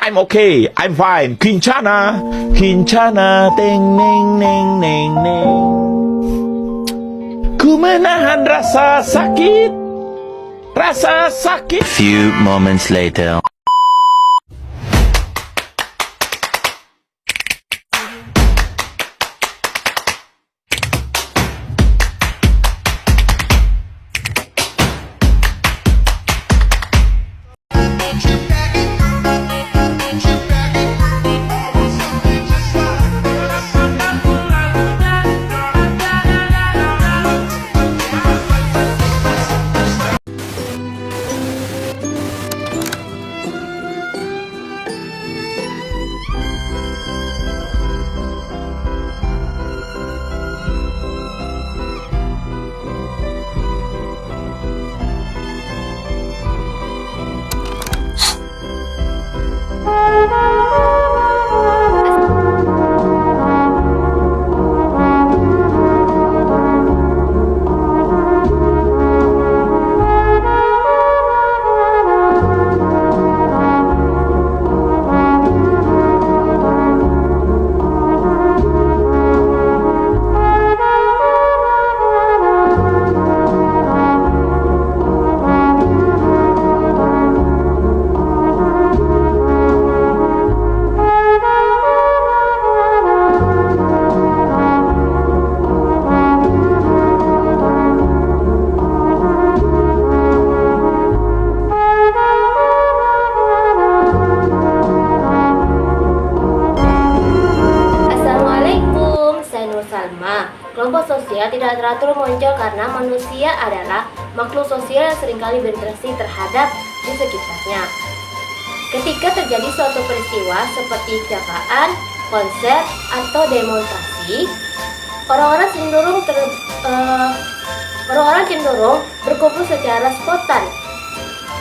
I'm okay, I'm fine. Kincana, kincana, teng neng neng neng neng. Ku menahan rasa sakit, rasa sakit. Few moments later. Kelompok sosial tidak teratur muncul karena manusia adalah makhluk sosial yang seringkali berinteraksi terhadap di sekitarnya. Ketika terjadi suatu peristiwa seperti kecelakaan, konser, atau demonstrasi, orang-orang cenderung berkumpul secara spontan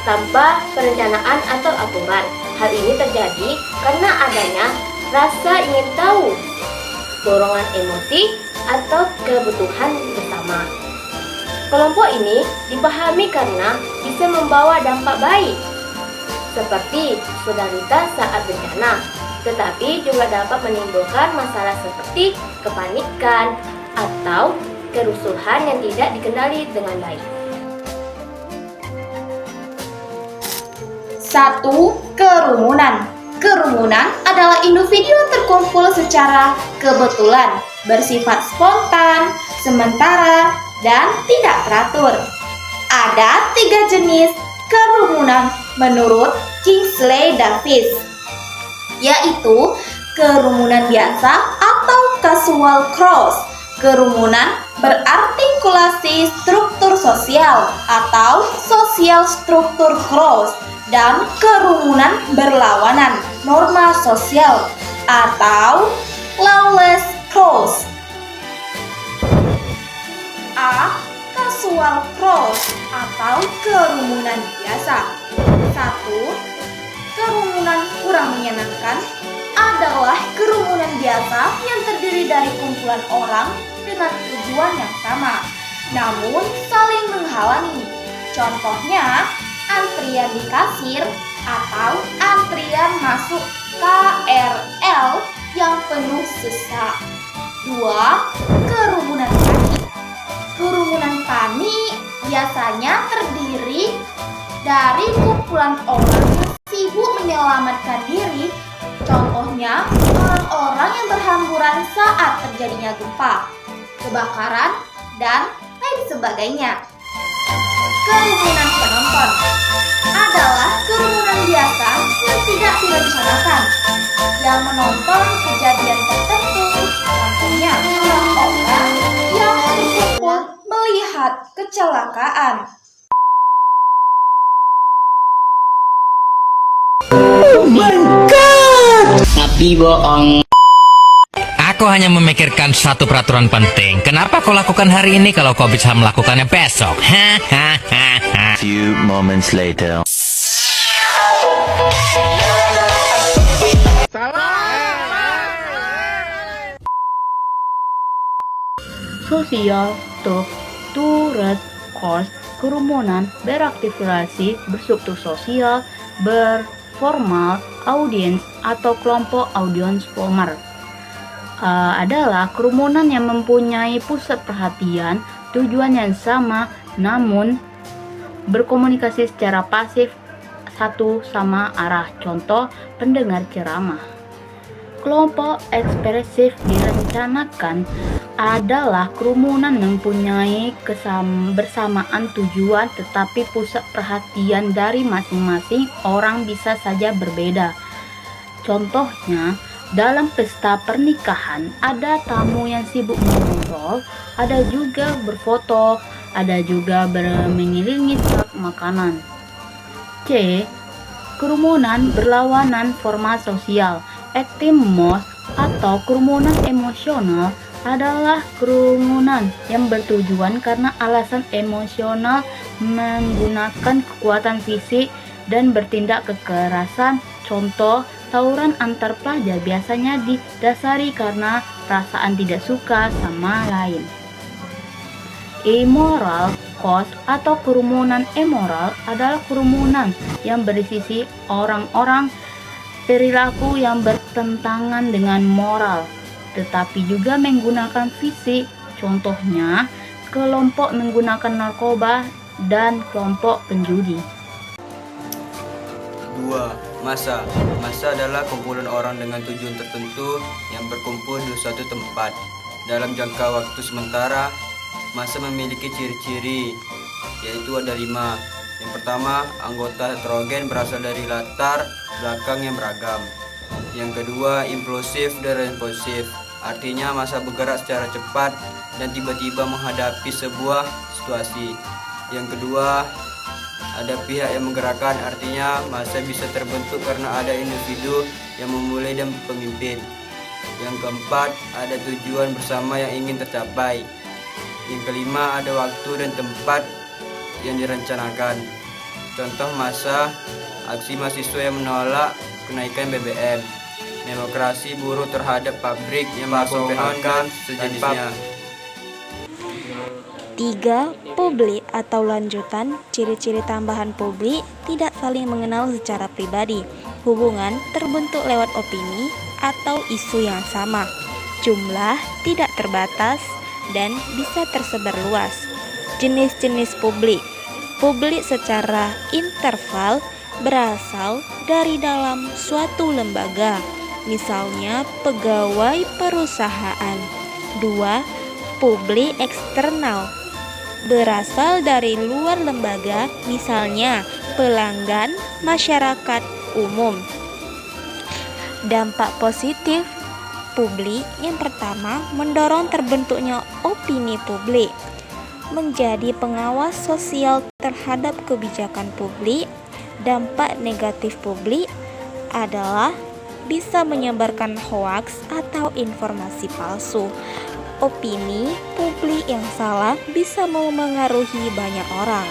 tanpa perencanaan atau aturan. Hal ini terjadi karena adanya rasa ingin tahu, dorongan emosi, atau kebutuhan bersama. Kelompok ini dipahami karena bisa membawa dampak baik, seperti solidaritas saat bencana, tetapi juga dapat menimbulkan masalah seperti kepanikan atau kerusuhan yang tidak dikendali dengan baik. 1. Kerumunan. Kerumunan adalah individu yang terkumpul secara kebetulan, bersifat spontan, sementara, dan tidak teratur. Ada 3 jenis kerumunan menurut Kingsley Davis, yaitu kerumunan biasa atau casual crowds, kerumunan berartikulasi struktur sosial atau social struktur crowds, dan kerumunan berlawanan norma sosial atau lawless crowds. A. Casual crowds atau kerumunan biasa. 1. Kerumunan kurang menyenangkan adalah kerumunan biasa yang terdiri dari kumpulan orang dengan tujuan yang sama, namun saling menghalangi. Contohnya, antrian di kasir atau antrian masuk KRL yang penuh sesak. 2. Kerumunan panik. Kerumunan panik biasanya terdiri dari kumpulan orang yang sibuk menyelamatkan diri. Contohnya, orang-orang yang berhamburan saat terjadinya gempa, kebakaran, dan lain sebagainya. Kerumunan penonton adalah kerumunan biasa yang tidak direncanakan, yang menonton kejadian tertentu. Contohnya, orang-orang yang berkumpul melihat kecelakaan. Oh my God! Tapi bohong. Aku hanya memikirkan satu peraturan penting. Kenapa kau lakukan hari ini kalau kau bisa melakukannya besok? Few moments later. Sosial struktural course, kerumunan beraktivasi berstruktur sosial, berformal audience atau kelompok audience former adalah kerumunan yang mempunyai pusat perhatian, tujuan yang sama, namun berkomunikasi secara pasif satu sama arah. Contoh, pendengar ceramah. Kelompok ekspresif direncanakan adalah kerumunan mempunyai bersamaan tujuan, tetapi pusat perhatian dari masing-masing orang bisa saja berbeda. Contohnya, dalam pesta pernikahan ada tamu yang sibuk mengobrol, ada juga berfoto, ada juga mengelilingi truk makanan. C. Kerumunan berlawanan formal sosial. Ektimos atau kerumunan emosional adalah kerumunan yang bertujuan karena alasan emosional, menggunakan kekuatan fisik dan bertindak kekerasan. Contoh, tawuran antar pelajar biasanya didasari karena perasaan tidak suka sama lain. Immoral cause atau kerumunan immoral adalah kerumunan yang berisi orang-orang perilaku yang bertentangan dengan moral, tetapi juga menggunakan fisik. Contohnya, kelompok menggunakan narkoba dan kelompok penjudi. 2. Massa. Massa adalah kumpulan orang dengan tujuan tertentu yang berkumpul di suatu tempat dalam jangka waktu sementara. Massa memiliki ciri-ciri, yaitu ada 5. Yang pertama, anggota heterogen berasal dari latar belakang yang beragam. Yang kedua, implosif dan responsif, artinya massa bergerak secara cepat dan tiba-tiba menghadapi sebuah situasi. Yang kedua, ada pihak yang menggerakkan, artinya massa bisa terbentuk karena ada individu yang memulai dan pemimpin. Yang keempat, ada tujuan bersama yang ingin tercapai. Yang kelima, ada waktu dan tempat yang direncanakan. Contoh massa, aksi mahasiswa yang menolak kenaikan BBM, demokrasi buruh terhadap pabrik yang memperkenalkan sejenisnya. 3. Publik atau lanjutan. Ciri-ciri tambahan publik: tidak saling mengenal secara pribadi. Hubungan terbentuk lewat opini atau isu yang sama. Jumlah tidak terbatas dan bisa tersebar luas. Jenis-jenis publik. Publik secara interval berasal dari dalam suatu lembaga, misalnya pegawai perusahaan. 2. Publik eksternal berasal dari luar lembaga, misalnya pelanggan, masyarakat umum. Dampak positif publik yang pertama, mendorong terbentuknya opini publik, menjadi pengawas sosial terhadap kebijakan publik. Dampak negatif publik adalah bisa menyebarkan hoaks atau informasi palsu. Opini publik yang salah bisa memengaruhi banyak orang.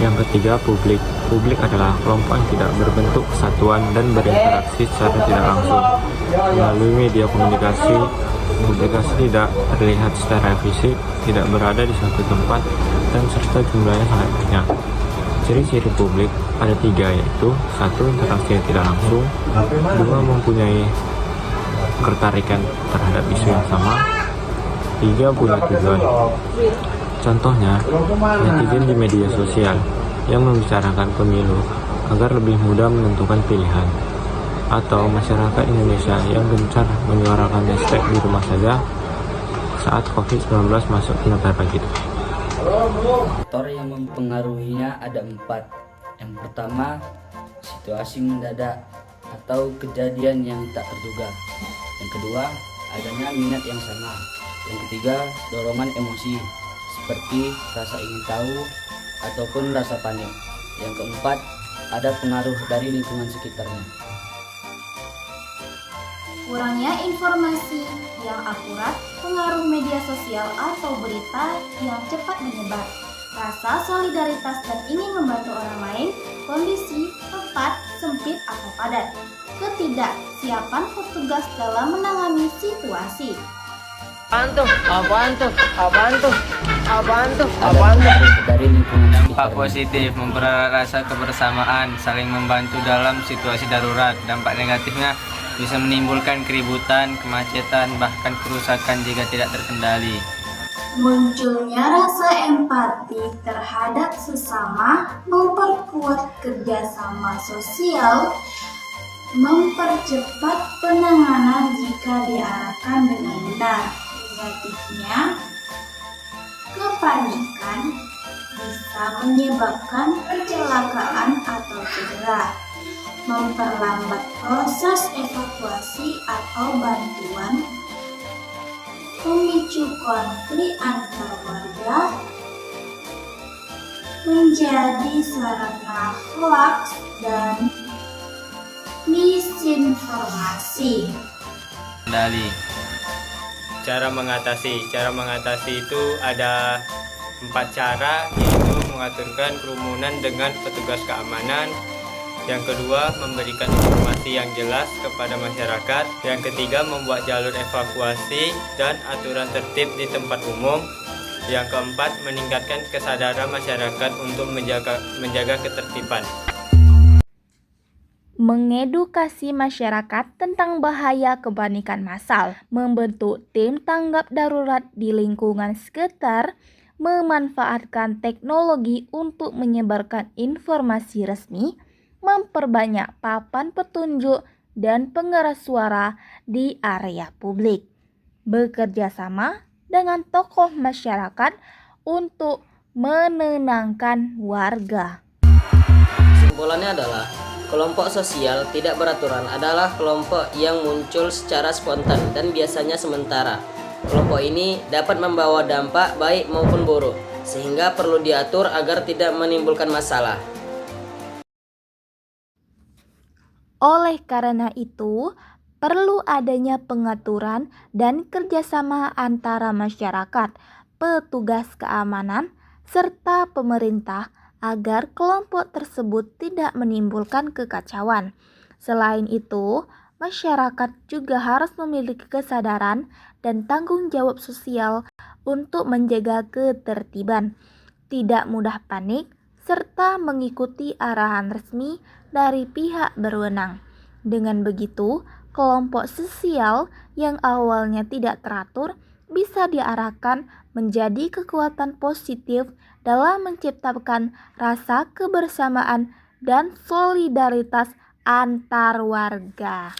Yang ketiga, publik. Publik adalah kelompok yang tidak berbentuk kesatuan dan berinteraksi secara tidak langsung. Melalui media komunikasi, publikasi tidak terlihat secara fisik, tidak berada di suatu tempat, dan serta jumlahnya sangat banyak. Ciri-ciri publik ada 3, yaitu 1. Interaksi yang tidak langsung, 2. Mempunyai ketertarikan terhadap isu yang sama, 3. Punya tujuan. Contohnya, netizen di media sosial yang membicarakan pemilu agar lebih mudah menentukan pilihan, atau masyarakat Indonesia yang gencar menyuarakan hashtag di rumah saja saat COVID-19 masuk ke negara kita. Faktor yang mempengaruhinya ada 4. Yang pertama, situasi mendadak atau kejadian yang tak terduga. Yang kedua, adanya minat yang sama. Yang ketiga, dorongan emosi seperti rasa ingin tahu ataupun rasa panik. Yang keempat, ada pengaruh dari lingkungan sekitarnya. Kurangnya informasi yang akurat, pengaruh media sosial atau berita yang cepat menyebar, rasa solidaritas dan ingin membantu orang lain, kondisi tempat sempit atau padat, ketidaksiapan petugas dalam menangani situasi. Dari lingkungan Dampak sekitar. positif mempererat rasa kebersamaan, saling membantu dalam situasi darurat. Dampak negatifnya bisa menimbulkan keributan, kemacetan, bahkan kerusakan jika tidak terkendali. Munculnya rasa empati terhadap sesama, memperkuat kerjasama sosial, mempercepat penanganan jika diarahkan dengan benar. Negatifnya, kepanikan bisa menyebabkan kecelakaan atau cedera, memperlambat proses evakuasi atau bantuan, memicu konflik antar warga, menjadi sarana hoaks dan misinformasi. Kendali. Cara mengatasi itu ada 4 cara, yaitu mengaturkan kerumunan dengan petugas keamanan. Yang kedua, memberikan informasi yang jelas kepada masyarakat. Yang ketiga, membuat jalur evakuasi dan aturan tertib di tempat umum. Yang keempat, meningkatkan kesadaran masyarakat untuk menjaga ketertiban. Mengedukasi masyarakat tentang bahaya kepanikan massal, membentuk tim tanggap darurat di lingkungan sekitar, memanfaatkan teknologi untuk menyebarkan informasi resmi, memperbanyak papan petunjuk dan pengeras suara di area publik, bekerja sama dengan tokoh masyarakat untuk menenangkan warga. Kesimpulannya adalah kelompok sosial tidak beraturan adalah kelompok yang muncul secara spontan dan biasanya sementara. Kelompok ini dapat membawa dampak baik maupun buruk, sehingga perlu diatur agar tidak menimbulkan masalah. Oleh karena itu, perlu adanya pengaturan dan kerjasama antara masyarakat, petugas keamanan, serta pemerintah agar kelompok tersebut tidak menimbulkan kekacauan. Selain itu, masyarakat juga harus memiliki kesadaran dan tanggung jawab sosial untuk menjaga ketertiban, tidak mudah panik, serta mengikuti arahan resmi dari pihak berwenang. Dengan begitu, kelompok sosial yang awalnya tidak teratur bisa diarahkan menjadi kekuatan positif dalam menciptakan rasa kebersamaan dan solidaritas antar warga.